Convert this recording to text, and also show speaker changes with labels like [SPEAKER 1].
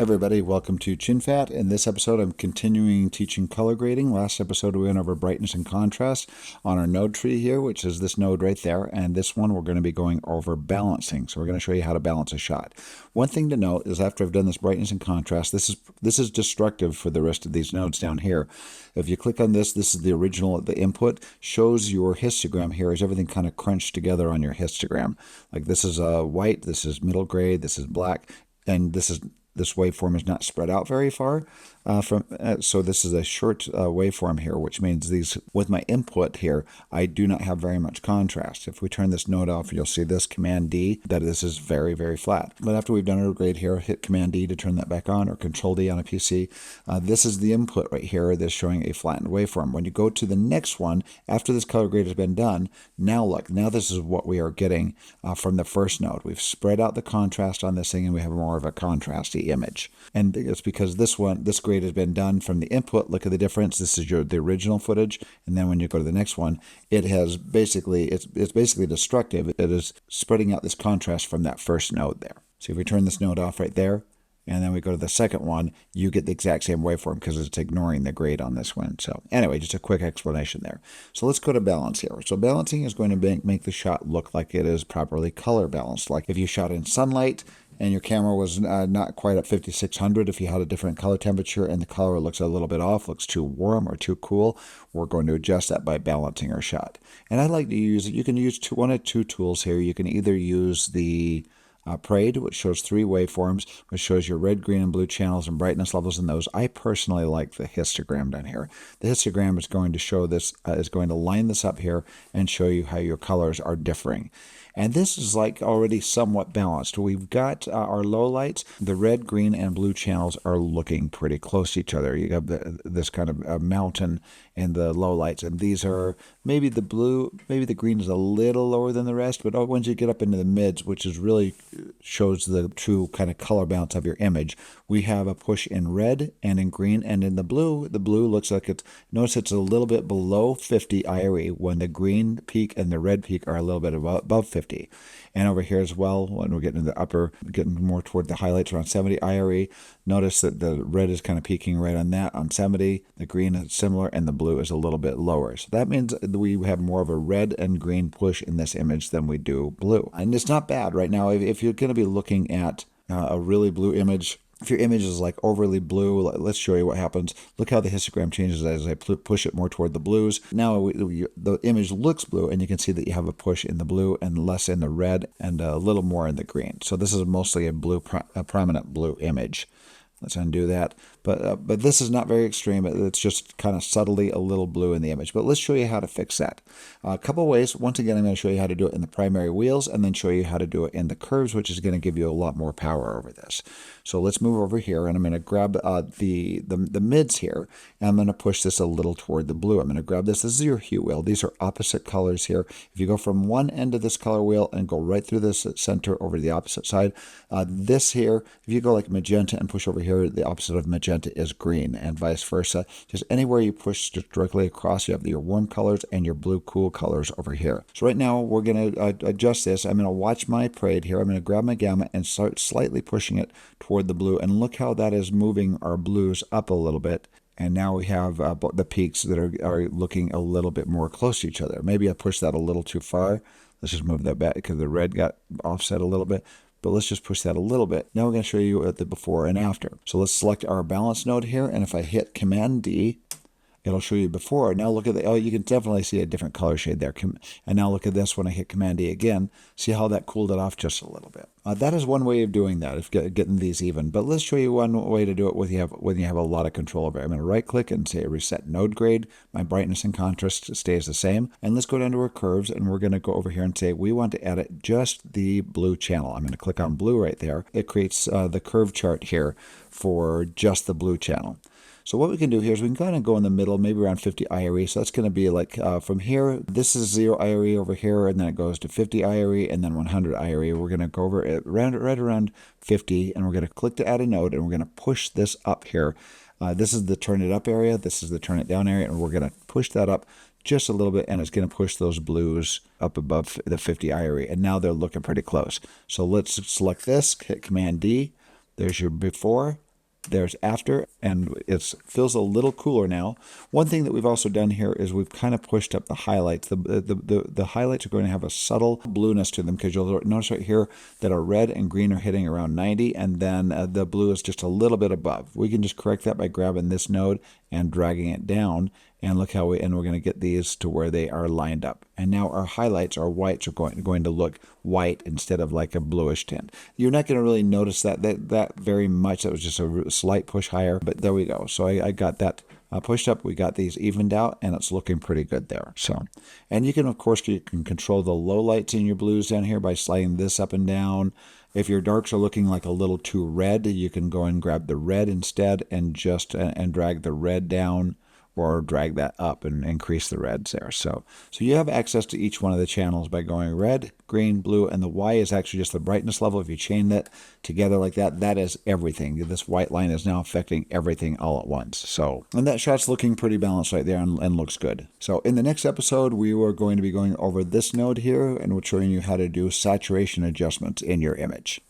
[SPEAKER 1] Everybody, welcome to ChinFat. In this episode, I'm continuing teaching color grading. Last episode, we went over brightness and contrast on our node tree here, which is this node right there. And this one, we're going to be going over balancing. So we're going to show you how to balance a shot. One thing to note is after I've done this brightness and contrast, this is destructive for the rest of these nodes down here. If you click on this is the original, the input shows your histogram here as everything kind of crunched together on your histogram. Like this is white, this is middle gray, this is black, and this waveform is not spread out very far so this is a short waveform here, which means these, with my input here, I do not have very much contrast. If we turn this node off, you'll see this Command D, that this is very, very flat. But after we've done our grade here, hit Command D to turn that back on, or Control D on a PC. This is the input right here that's showing a flattened waveform. When you go to the next one, after this color grade has been done, now look, now this is what we are getting from the first node. We've spread out the contrast on this thing and we have more of a contrasty image. And it's because this grade has been done from the input. Look at the difference. This is the original footage, and then when you go to the next one, it has basically it's basically destructive. It is spreading out this contrast from that first node there. So if we turn this node off right there, and then we go to the second one, you get the exact same waveform because it's ignoring the grade on this one. So anyway, just a quick explanation there. So let's go to balance here. So balancing is going to make the shot look like it is properly color balanced. Like if you shot in sunlight and your camera was not quite at 5600, if you had a different color temperature and the color looks a little bit off, looks too warm or too cool, we're going to adjust that by balancing our shot. And I like to use, you can use one of two tools here. You can either use the Parade, which shows three waveforms, which shows your red, green, and blue channels and brightness levels in those. I personally like the histogram down here. The histogram is going to show this, is going to line this up here and show you how your colors are differing. And this is like already somewhat balanced. We've got our low lights. The red, green, and blue channels are looking pretty close to each other. You have this kind of mountain in the low lights, and these are maybe the blue, maybe the green is a little lower than the rest, but once you get up into the mids, which is really shows the true kind of color balance of your image, we have a push in red and in green, and in the blue looks like notice it's a little bit below 50 IRE when the green peak and the red peak are a little bit above 50. And over here as well, when we're getting to the upper, getting more toward the highlights around 70 IRE, notice that the red is kind of peaking right on that on 70, the green is similar, and the blue is a little bit lower. So that means we have more of a red and green push in this image than we do blue. And it's not bad right now. If you're going to be looking at a really blue image, if your image is like overly blue, let's show you what happens. Look how the histogram changes as I push it more toward the blues. Now the image looks blue, and you can see that you have a push in the blue and less in the red and a little more in the green. So this is mostly a prominent blue image. Let's undo that. But this is not very extreme. It's just kind of subtly a little blue in the image. But let's show you how to fix that. A couple ways. Once again, I'm going to show you how to do it in the primary wheels and then show you how to do it in the curves, which is going to give you a lot more power over this. So let's move over here, and I'm going to grab the mids here, and I'm going to push this a little toward the blue. I'm going to grab this. This is your hue wheel. These are opposite colors here. If you go from one end of this color wheel and go right through this center over to the opposite side, this here, if you go like magenta and push over here, the opposite of magenta is green, and vice versa. Just anywhere you push directly across, you have your warm colors and your blue cool colors over here. So right now we're going to adjust this. I'm going to watch my parade here. I'm going to grab my gamma and start slightly pushing it toward the blue, and look how that is moving our blues up a little bit. And now we have the peaks that are looking a little bit more close to each other. Maybe I pushed that a little too far. Let's just move that back because the red got offset a little bit. But let's just push that a little bit. Now we're going to show you the before and after. So let's select our balance node here, and if I hit Command D, it'll show you before. Now look at you can definitely see a different color shade there. And now look at this when I hit Command D again. See how that cooled it off just a little bit. That is one way of doing that, of getting these even. But let's show you one way to do it when you have a lot of control over it. I'm going to right click and say Reset Node Grade. My brightness and contrast stays the same. And let's go down to our curves, and we're going to go over here and say we want to edit just the blue channel. I'm going to click on blue right there. It creates the curve chart here for just the blue channel. So what we can do here is we can kind of go in the middle, maybe around 50 IRE. So that's going to be like from here, this is 0 IRE over here, and then it goes to 50 IRE, and then 100 IRE. We're going to go over it right around 50, and we're going to click to add a node, and we're going to push this up here. This is the turn it up area, this is the turn it down area, and we're going to push that up just a little bit, and it's going to push those blues up above the 50 IRE, and now they're looking pretty close. So let's select this, hit Command D. There's your before, there's after, and it feels a little cooler now. One thing that we've also done here is we've kind of pushed up the highlights. The highlights are going to have a subtle blueness to them, because you'll notice right here that our red and green are hitting around 90, and then the blue is just a little bit above. We can just correct that by grabbing this node and dragging it down, and look how we're going to get these to where they are lined up. And now our highlights, our whites, are going to look white instead of like a bluish tint. You're not going to really notice that very much. That was just a slight push higher, but there we go. So I got that pushed up. We got these evened out, and it's looking pretty good there. So, and you can, of course, you can control the low lights in your blues down here by sliding this up and down. If your darks are looking like a little too red, you can go and grab the red instead and just and drag the red down, or drag that up and increase the reds there. So you have access to each one of the channels by going red, green, blue, and the Y is actually just the brightness level. If you chain that together like that, that is everything. This white line is now affecting everything all at once. So, and that shot's looking pretty balanced right there and looks good. So in the next episode, we are going to be going over this node here, and we're showing you how to do saturation adjustments in your image.